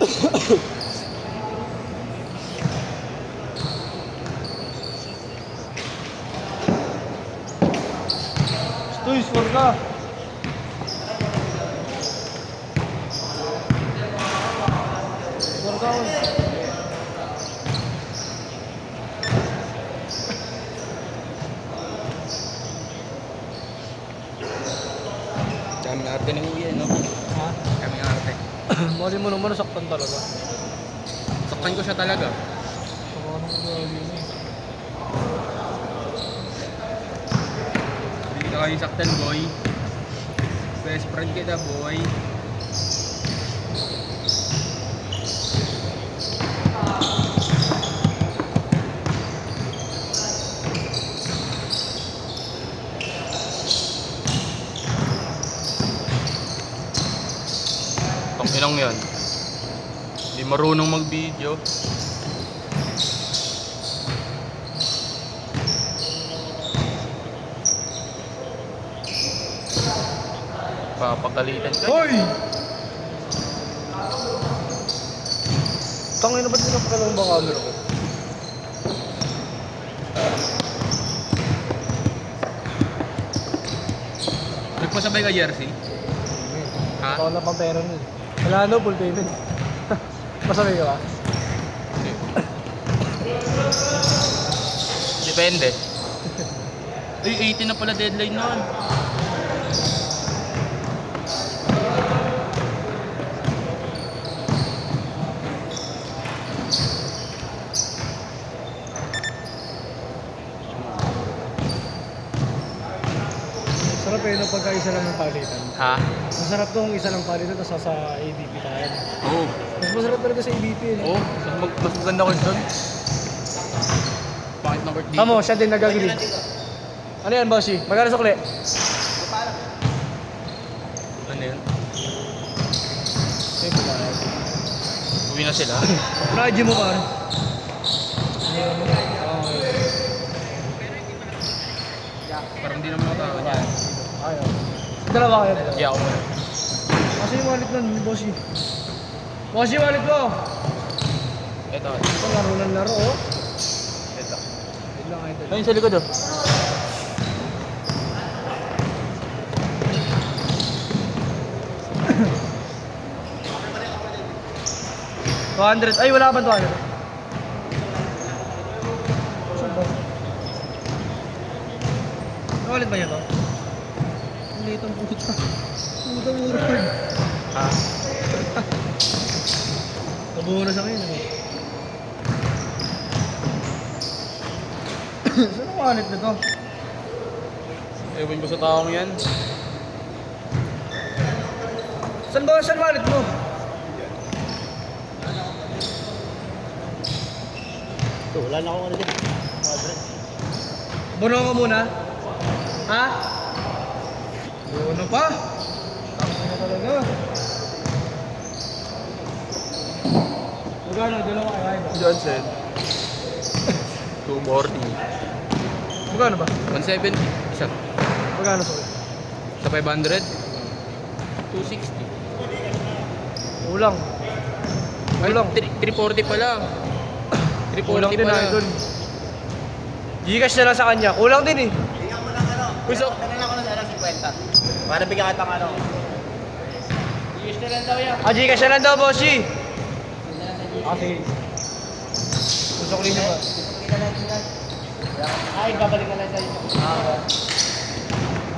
Stoy, score ka. Score ka. Daming arte ng uwi, no? Ha? Daming arte. Mali mo naman, nasaktan talaga. Saktan ko siya talaga. Saka anong gagawin mo? Hindi ka kayo saktan, boy. Best friend kita, boy. Ilang yan? Hindi marunong mag-video. Papagalitan ka. Hoy! Tangina, ba't pinapakalang ba camera ko? Nagpasabay ka jersey? Ha? Ako na pang pera nun. Wala no, full payment. Masabay ka ba? Depende. Ay, 18 na pala deadline nun. Sarap eh, no, pagka isa lang ng palitan. Ha? Masarap tong isa lang palitan, tapos sa ABP tayo. Oo. Mas masarap talaga sa ABP. Oo. Mas maganda ko doon. Bakit number dito? Tamo, siya din nag-agree. Ano yan, bossy? Magkano sukli? Ano yun? Save mo pa. Uwi na sila. Naka-gym mo pa. Parang hindi naman ako niyan. Ayaw. Dalawa kayo. Hindi ako muna. Kasi yung wallet nun, bossy. Bossy, wallet ko! Ito. Ito, laro ng laro, oh. Ito. Wait lang, idol. Ayun sa likod oh. $200. Ay, wala ka ba $200? Saan ba? Wallet ba yan, oh? Ang liit ang puta. Putang urod. Ha? Nabuho na sa akin, eh. Saan ang wallet na to? Ewan ko sa taong yan. Saan ba? Saan wallet mo? Ito, wala na akong ano dyan. Bono ka muna? Ha? Bono pa? Tangin na talaga. Magkano? Dalawa kayo, idol. Johnson. 240. Magkano ba? 170. Isa. Magkano sa Sa 500. 260. Kulang. Kulang. 340 pa lang. 340 Kulang din, pa lang. idol. Gcash na lang sa kanya. Kulang din eh. Bigyan mo ng ano. Gusto. Tangan ako ng 50. Para bigyan kita ng ano. Use na lang daw yan. Gcash na lang daw, bossy. Okay. Gusto ko rin ba? Ay, babalik ka lang sa inyo.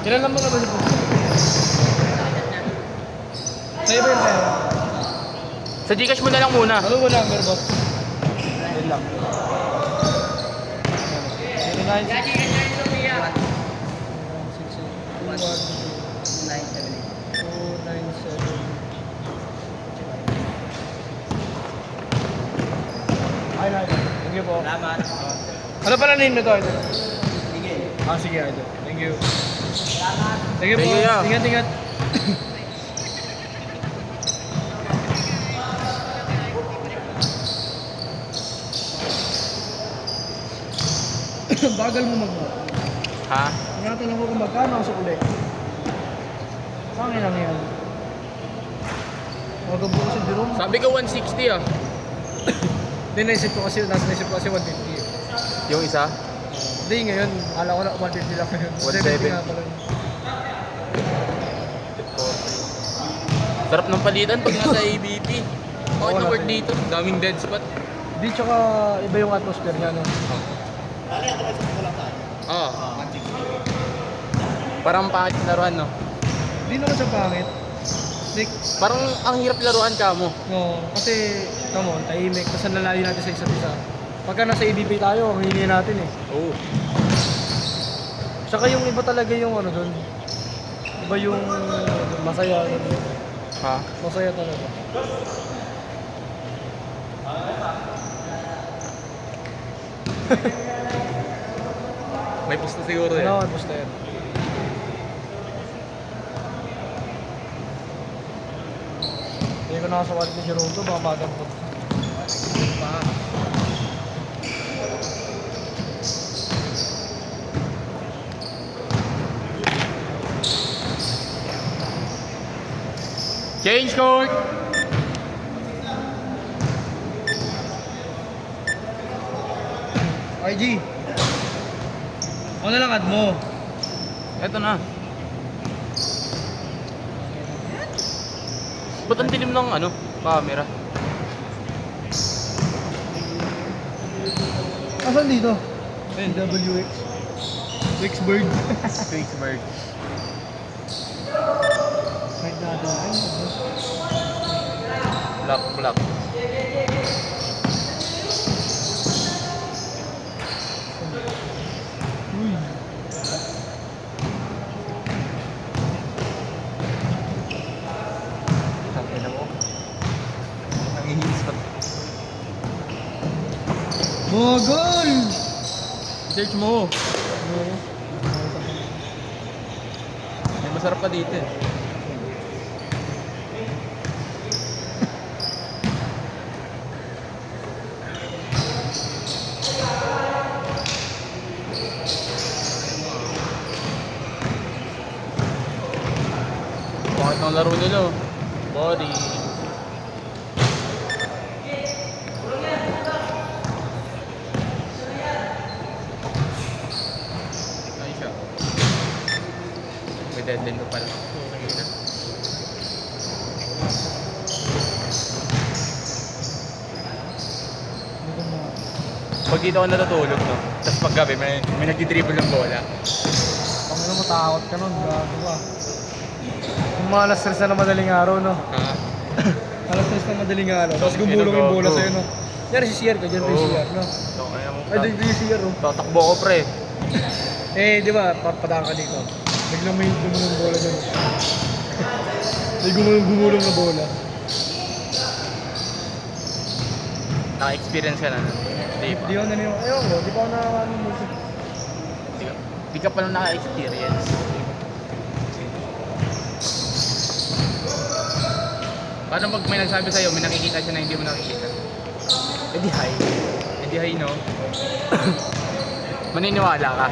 Kailan lang mo naman ito? Sa'yo ba yun sa'yo? Sa Gcash mo na lang muna. Ano mo number, boss? Yun lang. 09. Ay, idol. Thank you po. Salamat. Ano pala name na to, idol? Sige. Sige, idol. Thank you. Salamat. Thank you po. Thank you, yeah. Ingat, ingat. Bagal mo mag-move. Ha? Tinatanong ko kung magkano ang sukli. Saan lang yan? Magabo ko si Jerome. Sabi ko 160 ah. Hindi, naisip ko kasi 150 eh. Yung isa? Hindi, ngayon, akala ko na 150 lang ngayon. 170 nga pala. Sarap ng palitan pag nasa ABP. Oo, Okay na nasa work dito. Daming dead spot. Di, tsaka iba yung atmosphere niya, no? Oo. Parang pangit laruan, no? Hindi naman siya pangit. Like, Parang ang hirap laruan ka mo. no, kasi, come on, tahimik. Tapos ang lalayo natin sa isa't isa. Pagka nasa EBP tayo, ang hingi natin eh. Oo. Tsaka yung iba talaga yung ano doon. Iba yung masaya. Ha? Masaya talaga. May pusto siguro eh. Ano, basta yan. Hindi ko nakasawalit ni Jerome to, baka bagang po. Pa. Change court! RG! Ano na lang ad mo? Eto na. Ba't ang dilim ng ano? Camera? Asan dito? WX. Wixbird. Pittsburgh. Right natin. Ay, Black, black. uy. Tangina mo. Nangihinsot. Bogol! Search mo. May masarap pa dito eh. Bakit ang laro nila? Oh? Body. Ay siya. May deadline ko pala. Nakikita. Pag dito ako natutulog, no? Tapos pag gabi, may nagdi-dribble ng bola. Pag ano mo, takot ka nun. Gago ka. Yung mga alas 3 na madaling araw, no? Ha? Alas 3 na madaling araw. Tapos gumulong yung bola sa'yo, no? Yan si CR ka, dyan pa yung CR, no? So, kaya mo. Ay, doon yung CR, oh. Tatakbo ko, pre. Eh, di ba, papadaan ka dito. Biglang may gumulong bola dyan. May gumulong na bola. Naka-experience ka na. Di pa. Di ako naniniwala. Ayun ko, di pa ako nakakaano mo. Di ka pa lang naka-experience. Paano pag may nagsabi sa'yo, may nakikita siya na hindi mo nakikita? Eh di hi. Eh di hi, no? Maniniwala ka?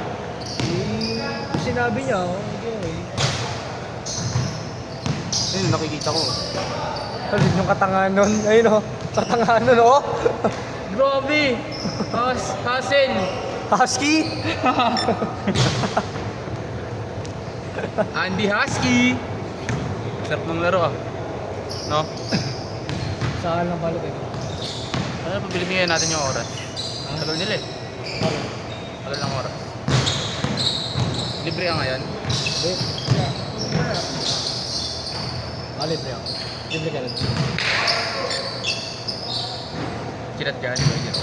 Eh, sinabi niya, oh, okay. Ayun, nakikita ko. Halit yung katangahan nun. Ayun, oh. Katangahan nun, oh. Grabe! Hassel! Husky? Andy Husky! Sarap ng laro ah. No? Saan lang balot eh. Ano, pabilibigyan natin yung oras. Tagal nila eh. Tagal ng oras. Libre ka ngayon? Hindi. Libre ako. Libre ka rin. Chilat ka, di ba yun?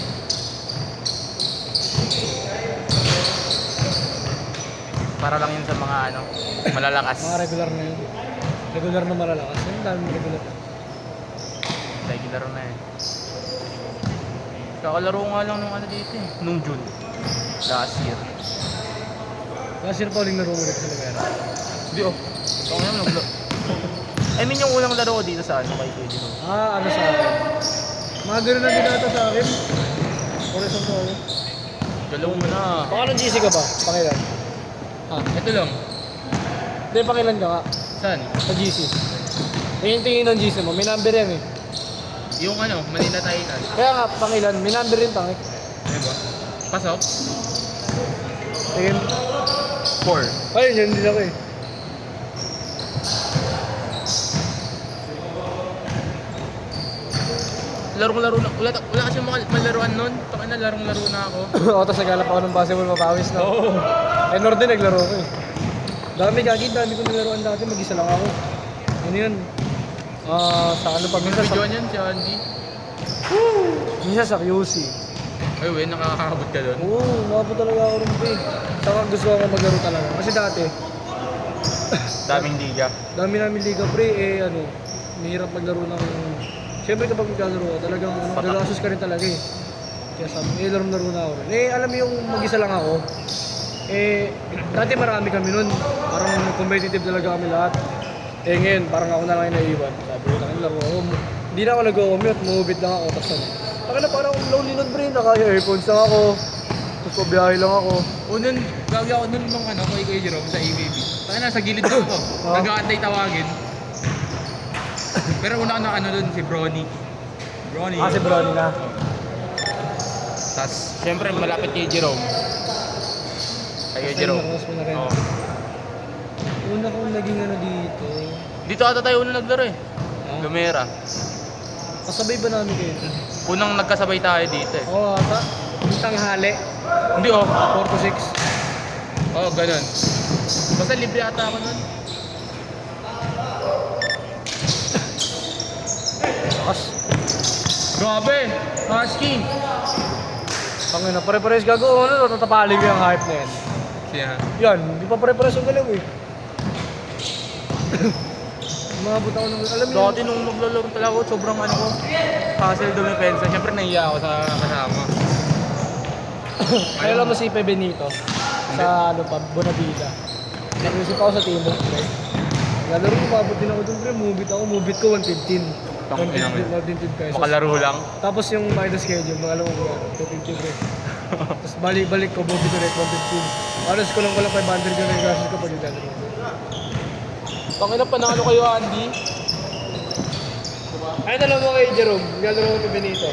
Para lang yun sa mga ano, malalakas. Mga regular na yun. Regular na malalakas. Yung daming regular na. Regular na eh. Kakalaro nga lang nung ano dito eh. Nung June. Last year. Last year pa uling laro ulit sa Ligara. Hindi oh. Kung ano naglo. I mean yung unang laro ko dito sa ano kay Kuya Jiro. Ah, ano sa akin? Mga gano'n na binata sa akin. Horizon to ako. Galaw mo na. Baka ng GC ka ba? Pakilan. Ito lang. Hindi, pakilan ka nga. Saan? Sa GC. Tingin-tingin ng GC mo, may number yan eh. Yung ano, Manila Titan. Kaya nga, pangilan, may number yun tangik. Ano ba? Pasok? Tingin. 4. Ayun, yun din ako eh. Larong-laro na. Wala kasi malaruan nun. Taka na, larong-laro na ako. Oo, tapos naghanap ako ng basketball mapawis na. Oo. Eh, Norden naglaro ko eh. Dami dami ko nilaruan dati, mag-isa lang ako. Ano yun? Sa ano pa, minsan Video sa... yan si Andy. Minsan sa QC. Ay, we, nakakakabot ka doon. Oo, nakapot talaga ako rin eh. Saka gusto ko maglaro talaga. Kasi dati, Daming liga. dami namin liga pre, eh ano, mahirap maglaro ng... Siyempre kapag maglalaro ka, talagang ano, Patak. gagasos ka rin talaga eh. Kaya sabi, laro na ako rin. Eh, alam mo yung mag-isa lang ako, eh, dati marami kami nun. Parang competitive talaga kami lahat. Eh ngayon, parang ako na lang yung naiwan. Sabi ko, takin laro ako. Hindi na ako nag-commute, mumubit lang ako. Tapos ano, takin na parang lonely nun bro, naka-earphones lang ako. Tapos pabiyahe lang ako. Unang, gawin ako nun nung ano, kay Kuya Jerome sa ABB. Taka na, sa gilid lang ako. Nag-aantay tawagin. Pero una na ano dun, si Bronny. Bronny. Si Brony na. Tapos, syempre, malapit kay Jerome. Kay Jerome. Tapos mo na rin. Oo. Una kong naging ano dito. Dito ata tayo unang naglaro eh. Ah? Lumera. Kasabay ba namin kayo? Unang nagkasabay tayo dito eh. Oo, ata. Yung tanghali. Hindi oh. 4 to 6. Oo, ganun. Basta libre ata ako nun. As. Grabe! Husky! Tangin na, pare-pares gago. Ano, tatapalin ko yung hype na yan. Siya. Yan, di pa pare-pares yung galaw eh. Umabot ako ng... Alam mo yun? Dati nung maglalaro talaga ako, sobrang ano ko. Hassle dumipensa. Siyempre nahiya ako sa kasama. Kaya lang mo si Pepe Benito. Sa ano pa, Bonavida. Nag-usip ako sa Timog. Lalaro ko, umabot din ako doon. Mubit ko 115. Tangin naman. 115 pesos. Makalaro lang. Tapos yung minus schedule, mga alam mo gano'n, 250 rin. Tapos balik ko, mubit ulit, 115. Alas ko lang 500 yung nag-gastos ko pag naglalaro. Tangina, panalo kayo, Andy. Ay, alam mo kay Jerome, naglalaro ko kay Benito.